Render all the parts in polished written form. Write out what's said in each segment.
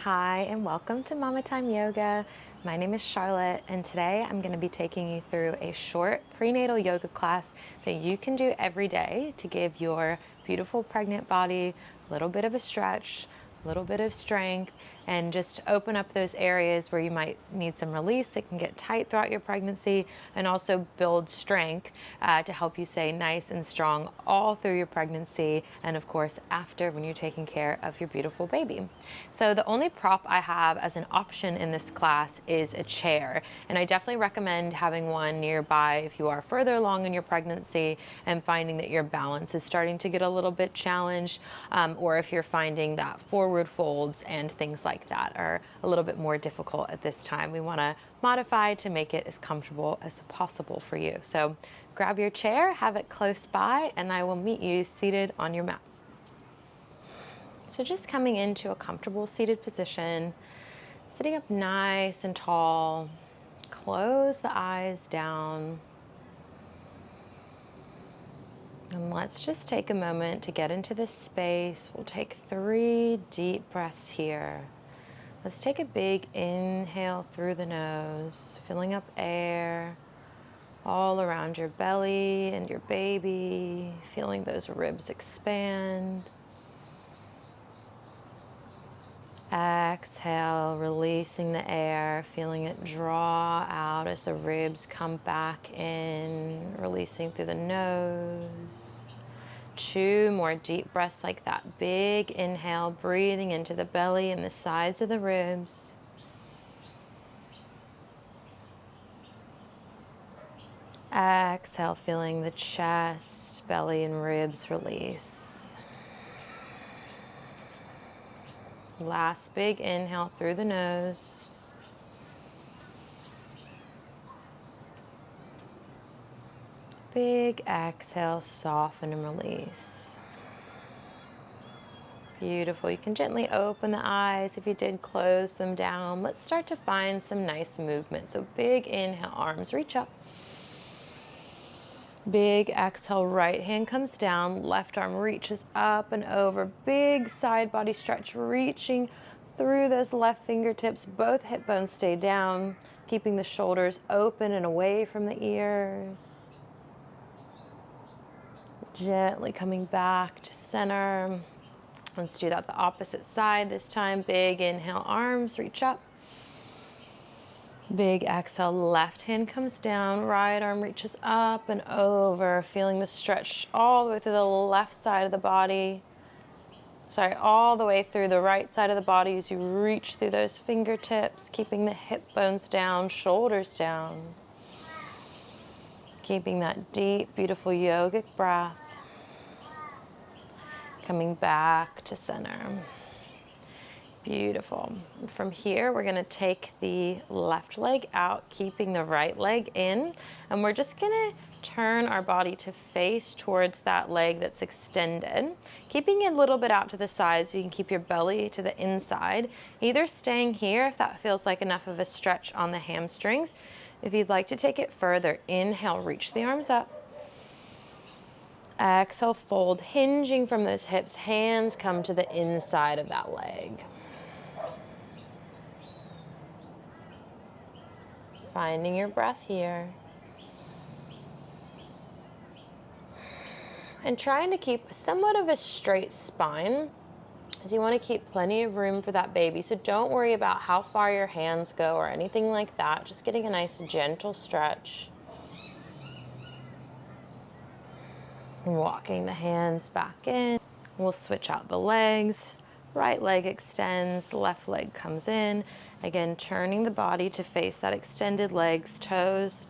Hi, and welcome to Mama Time Yoga. My name is Charlotte, and today I'm going to be taking you through a short prenatal yoga class that you can do every day to give your beautiful pregnant body a little bit of a stretch, a little bit of strength, and just open up those areas where you might need some release that can get tight throughout your pregnancy, and also build strength to help you stay nice and strong all through your pregnancy, and of course after, when you're taking care of your beautiful baby. So the only prop I have as an option in this class is a chair, and I definitely recommend having one nearby if you are further along in your pregnancy and finding that your balance is starting to get a little bit challenged, or if you're finding that forward folds and things like that are a little bit more difficult at this time. We want to modify to make it as comfortable as possible for you. So grab your chair, have it close by, and I will meet you seated on your mat. So just coming into a comfortable seated position, sitting up nice and tall, close the eyes down. And let's just take a moment to get into this space. We'll take 3 deep breaths here. Let's take a big inhale through the nose, filling up air all around your belly and your baby, feeling those ribs expand. Exhale, releasing the air, feeling it draw out as the ribs come back in, releasing through the nose. 2 more deep breaths like that. Big inhale, breathing into the belly and the sides of the ribs. Exhale, feeling the chest, belly, and ribs release. Last big inhale through the nose. Big exhale, soften and release. Beautiful. You can gently open the eyes. If you did, close them down. Let's start to find some nice movement. So big inhale, arms reach up. Big exhale, right hand comes down, left arm reaches up and over. Big side body stretch, reaching through those left fingertips. Both hip bones stay down, keeping the shoulders open and away from the ears. Gently coming back to center. Let's do that the opposite side this time. Big inhale, arms reach up. Big exhale, left hand comes down, right arm reaches up and over, feeling the stretch all the way through the left side of the body. Sorry, all the way through the right side of the body as you reach through those fingertips, keeping the hip bones down, shoulders down. Keeping that deep, beautiful yogic breath. Coming back to center. Beautiful. From here, we're going to take the left leg out, keeping the right leg in, and we're just going to turn our body to face towards that leg that's extended, keeping it a little bit out to the side so you can keep your belly to the inside, either staying here if that feels like enough of a stretch on the hamstrings. If you'd like to take it further, inhale, reach the arms up. Exhale, fold, hinging from those hips, hands come to the inside of that leg. Finding your breath here. And trying to keep somewhat of a straight spine, as you want to keep plenty of room for that baby. So don't worry about how far your hands go or anything like that. Just getting a nice gentle stretch. Walking the hands back in. We'll switch out the legs. Right leg extends, left leg comes in. Again, turning the body to face that extended legs, toes.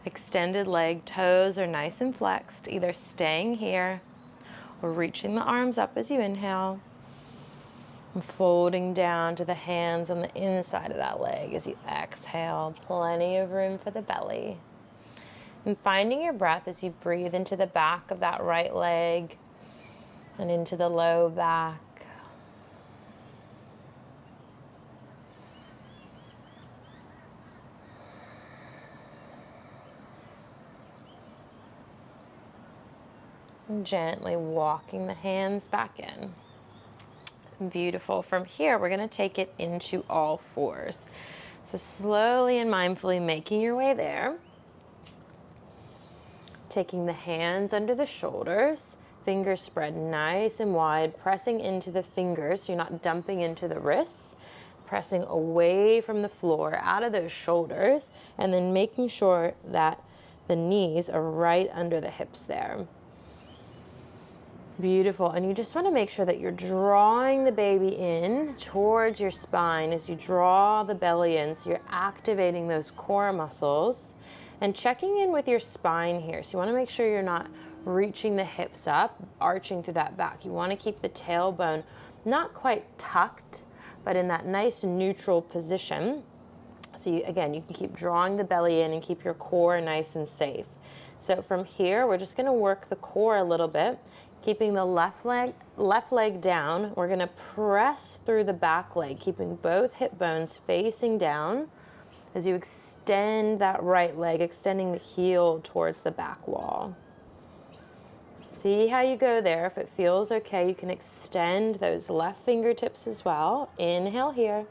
Extended leg, toes are nice and flexed, either staying here or reaching the arms up as you inhale. And folding down to the hands on the inside of that leg as you exhale. Plenty of room for the belly. And finding your breath as you breathe into the back of that right leg and into the low back. And gently walking the hands back in. Beautiful. From here, we're gonna take it into all fours. So slowly and mindfully making your way there. Taking the hands under the shoulders, fingers spread nice and wide, pressing into the fingers so you're not dumping into the wrists, pressing away from the floor, out of those shoulders, and then making sure that the knees are right under the hips there. Beautiful. And you just want to make sure that you're drawing the baby in towards your spine as you draw the belly in. So you're activating those core muscles and checking in with your spine here. So you want to make sure you're not reaching the hips up, arching through that back. You want to keep the tailbone not quite tucked, but in that nice neutral position. So again, you can keep drawing the belly in and keep your core nice and safe. So from here, we're just going to work the core a little bit. Keeping the left leg down, we're gonna press through the back leg, keeping both hip bones facing down as you extend that right leg, extending the heel towards the back wall. See how you go there. If it feels okay, you can extend those left fingertips as well. Inhale here.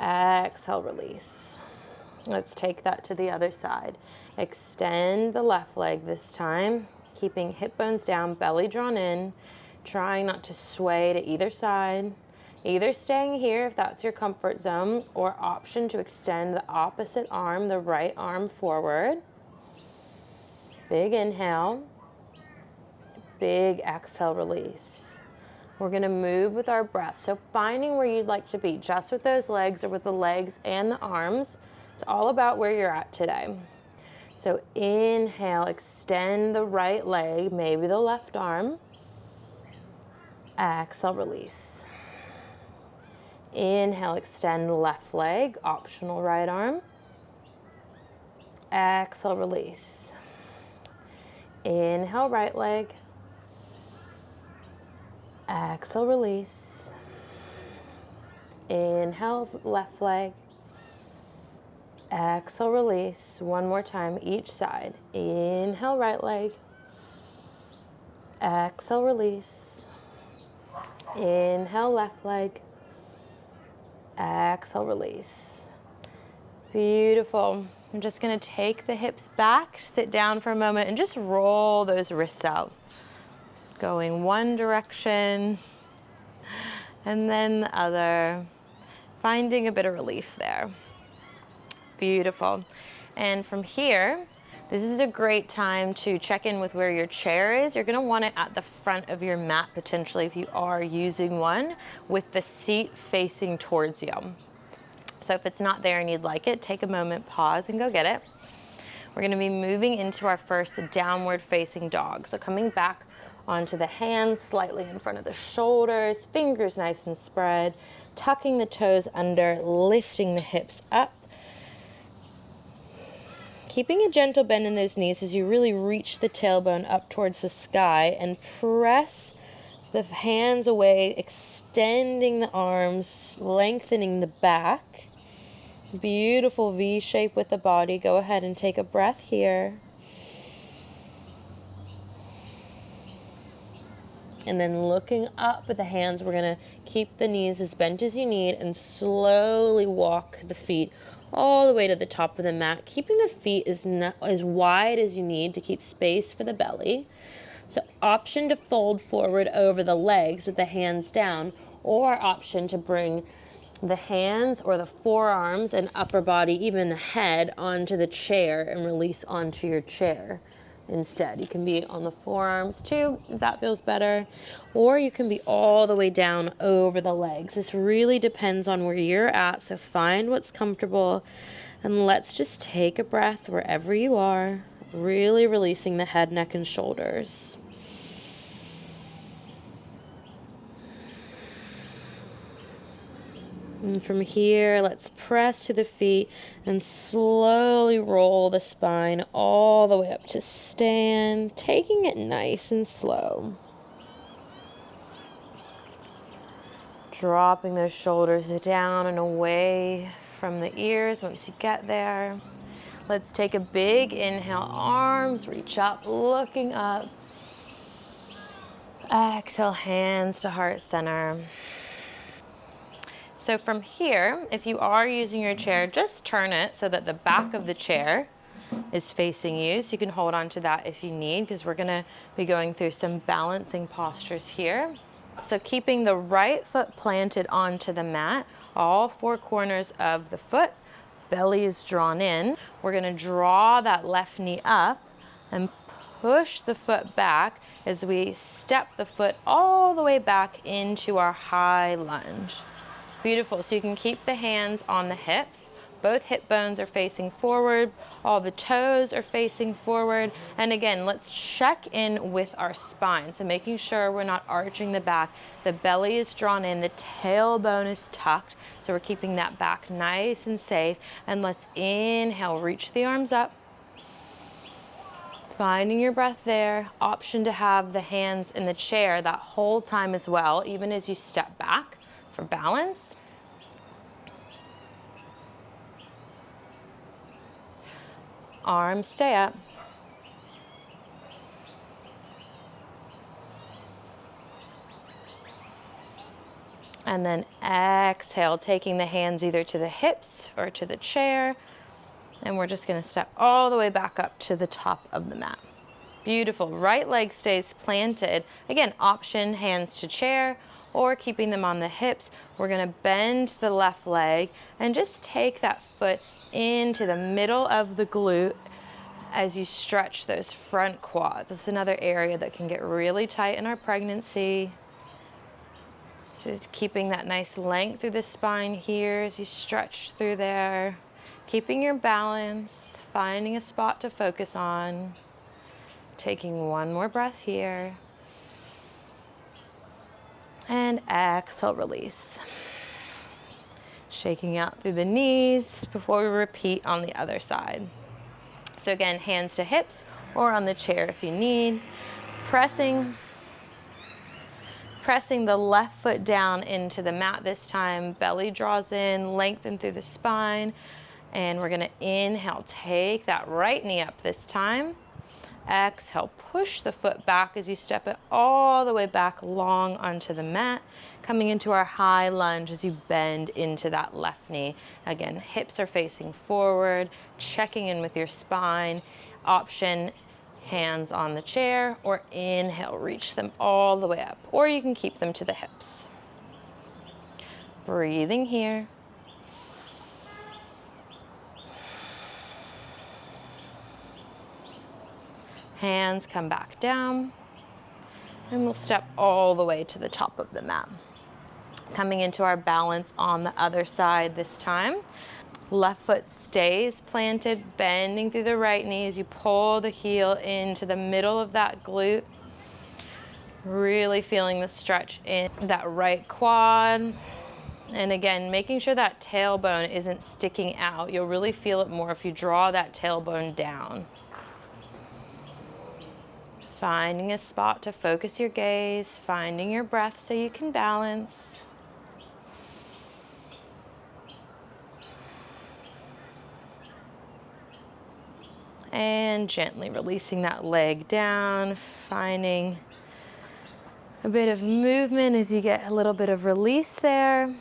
Exhale, release. Let's take that to the other side. Extend the left leg this time. Keeping hip bones down, belly drawn in, trying not to sway to either side. Either staying here if that's your comfort zone, or option to extend the opposite arm, the right arm forward. Big inhale, big exhale, release. We're gonna move with our breath. So finding where you'd like to be, just with those legs or with the legs and the arms. It's all about where you're at today. So inhale, extend the right leg, maybe the left arm. Exhale, release. Inhale, extend left leg, optional right arm. Exhale, release. Inhale, right leg. Exhale, release. Inhale, left leg. Exhale, release. One more time, each side. Inhale, right leg. Exhale, release. Inhale, left leg. Exhale, release. Beautiful. I'm just gonna take the hips back, sit down for a moment, and just roll those wrists out. Going one direction, and then the other. Finding a bit of relief there. Beautiful. And from here, this is a great time to check in with where your chair is. You're gonna want it at the front of your mat, potentially, if you are using one, with the seat facing towards you. So if it's not there and you'd like it, take a moment, pause, and go get it. We're gonna be moving into our first downward facing dog. So coming back onto the hands, slightly in front of the shoulders, fingers nice and spread, tucking the toes under, lifting the hips up. Keeping a gentle bend in those knees as you really reach the tailbone up towards the sky and press the hands away, extending the arms, lengthening the back. Beautiful V shape with the body. Go ahead and take a breath here. And then looking up with the hands, we're going to keep the knees as bent as you need and slowly walk the feet all the way to the top of the mat, keeping the feet as wide as you need to keep space for the belly. So option to fold forward over the legs with the hands down, or option to bring the hands or the forearms and upper body, even the head, onto the chair and release onto your chair. Instead, you can be on the forearms too, if that feels better, or you can be all the way down over the legs. This really depends on where you're at, so find what's comfortable, and let's just take a breath wherever you are, really releasing the head, neck, and shoulders. And from here, let's press to the feet and slowly roll the spine all the way up to stand, taking it nice and slow. Dropping those shoulders down and away from the ears once you get there. Let's take a big inhale, arms reach up, looking up. Exhale, hands to heart center. So from here, if you are using your chair, just turn it so that the back of the chair is facing you. So you can hold on to that if you need, because we're gonna be going through some balancing postures here. So keeping the right foot planted onto the mat, all four corners of the foot, belly is drawn in. We're gonna draw that left knee up and push the foot back as we step the foot all the way back into our high lunge. Beautiful. So you can keep the hands on the hips. Both hip bones are facing forward. All the toes are facing forward. And again, let's check in with our spine. So making sure we're not arching the back. The belly is drawn in. The tailbone is tucked. So we're keeping that back nice and safe. And let's inhale, reach the arms up. Finding your breath there. Option to have the hands in the chair that whole time as well, even as you step back for balance. Arms stay up. And then exhale, taking the hands either to the hips or to the chair. And we're just gonna step all the way back up to the top of the mat. Beautiful. Right leg stays planted. Again, option hands to chair or keeping them on the hips. We're gonna bend the left leg and just take that foot into the middle of the glute as you stretch those front quads. It's another area that can get really tight in our pregnancy. So just keeping that nice length through the spine here as you stretch through there. Keeping your balance, finding a spot to focus on. Taking one more breath here. And exhale, release. Shaking out through the knees before we repeat on the other side. So again, hands to hips or on the chair if you need. Pressing the left foot down into the mat this time. Belly draws in, lengthen through the spine. And we're gonna inhale, take that right knee up this time. Exhale, push the foot back as you step it all the way back long onto the mat. Coming into our high lunge as you bend into that left knee. Again, hips are facing forward, checking in with your spine. Option, hands on the chair, or inhale, reach them all the way up, or you can keep them to the hips. Breathing here. Hands come back down, and we'll step all the way to the top of the mat. Coming into our balance on the other side this time. Left foot stays planted, bending through the right knee as you pull the heel into the middle of that glute. Really feeling the stretch in that right quad. And again, making sure that tailbone isn't sticking out. You'll really feel it more if you draw that tailbone down. Finding a spot to focus your gaze, finding your breath so you can balance. And gently releasing that leg down, finding a bit of movement as you get a little bit of release there.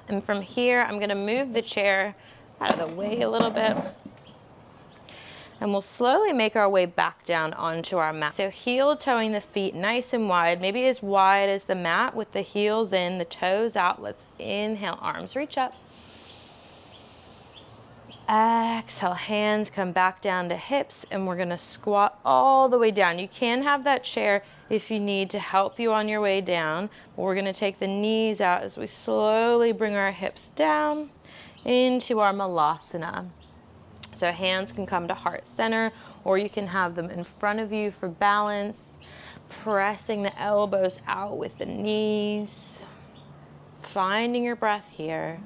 And from here, I'm gonna move the chair out of the way a little bit. And we'll slowly make our way back down onto our mat. So heel toeing the feet nice and wide, maybe as wide as the mat with the heels in, the toes out. Let's inhale, arms reach up. Exhale, hands come back down to hips, and we're gonna squat all the way down. You can have that chair if you need to help you on your way down, but we're gonna take the knees out as we slowly bring our hips down into our malasana. So hands can come to heart center, or you can have them in front of you for balance, pressing the elbows out with the knees, finding your breath here.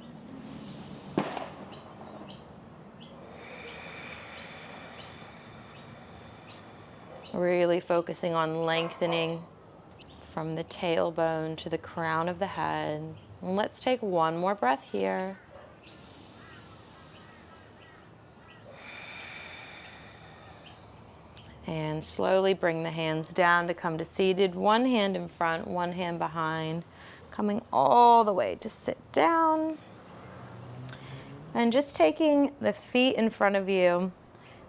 Really focusing on lengthening from the tailbone to the crown of the head. And let's take one more breath here. And slowly bring the hands down to come to seated. One hand in front, one hand behind. Coming all the way to sit down. And just taking the feet in front of you,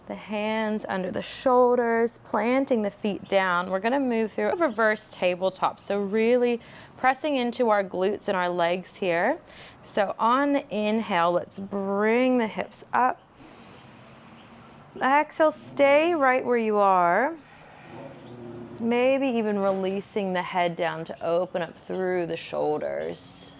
the hands under the shoulders, planting the feet down. We're gonna move through a reverse tabletop. So really pressing into our glutes and our legs here. So on the inhale, let's bring the hips up. Exhale, stay right where you are. Maybe even releasing the head down to open up through the shoulders.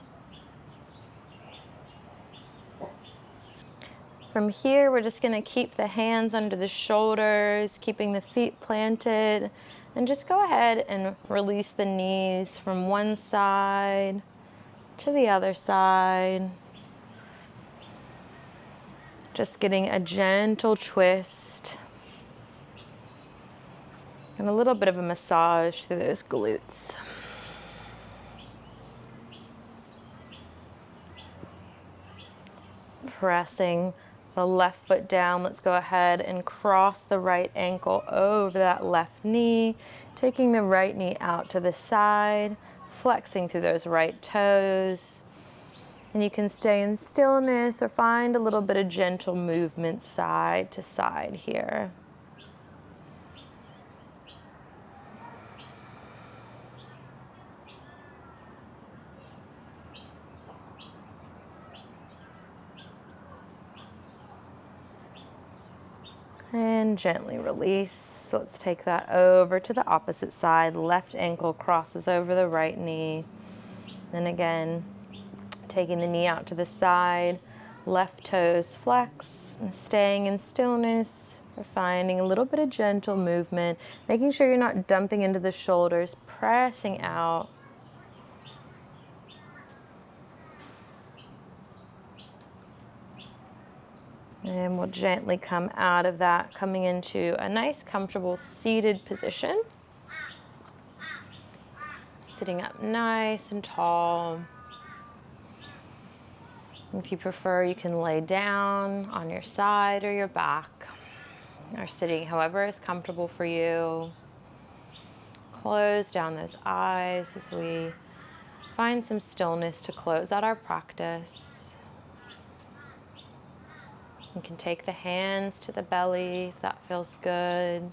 From here, we're just gonna keep the hands under the shoulders, keeping the feet planted, and just go ahead and release the knees from one side to the other side. Just getting a gentle twist and a little bit of a massage through those glutes. Pressing the left foot down. Let's go ahead and cross the right ankle over that left knee, taking the right knee out to the side, flexing through those right toes. And you can stay in stillness or find a little bit of gentle movement side to side here. And gently release. So let's take that over to the opposite side. Left ankle crosses over the right knee. Then again, taking the knee out to the side, left toes flex, and staying in stillness. We're finding a little bit of gentle movement, making sure you're not dumping into the shoulders, pressing out. And we'll gently come out of that, coming into a nice, comfortable seated position. Sitting up nice and tall. If you prefer, you can lay down on your side or your back, or sitting however is comfortable for you. Close down those eyes as we find some stillness to close out our practice. You can take the hands to the belly if that feels good.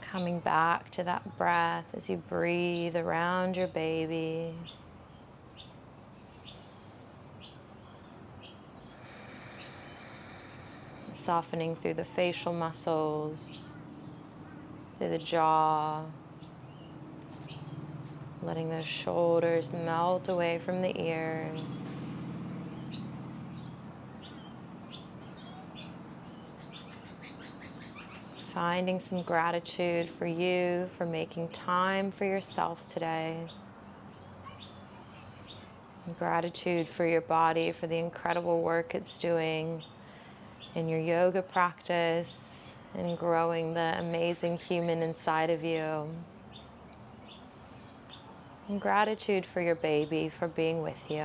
Coming back to that breath as you breathe around your baby. Softening through the facial muscles, through the jaw. Letting those shoulders melt away from the ears. Finding some gratitude for you, for making time for yourself today. And gratitude for your body, for the incredible work it's doing in your yoga practice and growing the amazing human inside of you. And gratitude for your baby, for being with you.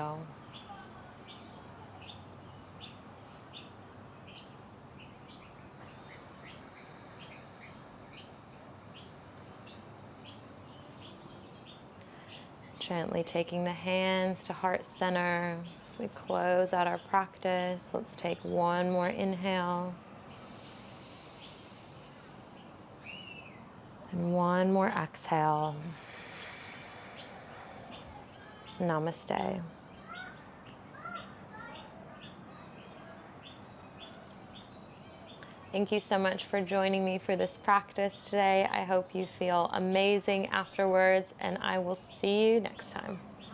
Gently taking the hands to heart center as we close out our practice. Let's take one more inhale. And one more exhale. Namaste. Thank you so much for joining me for this practice today. I hope you feel amazing afterwards, and I will see you next time.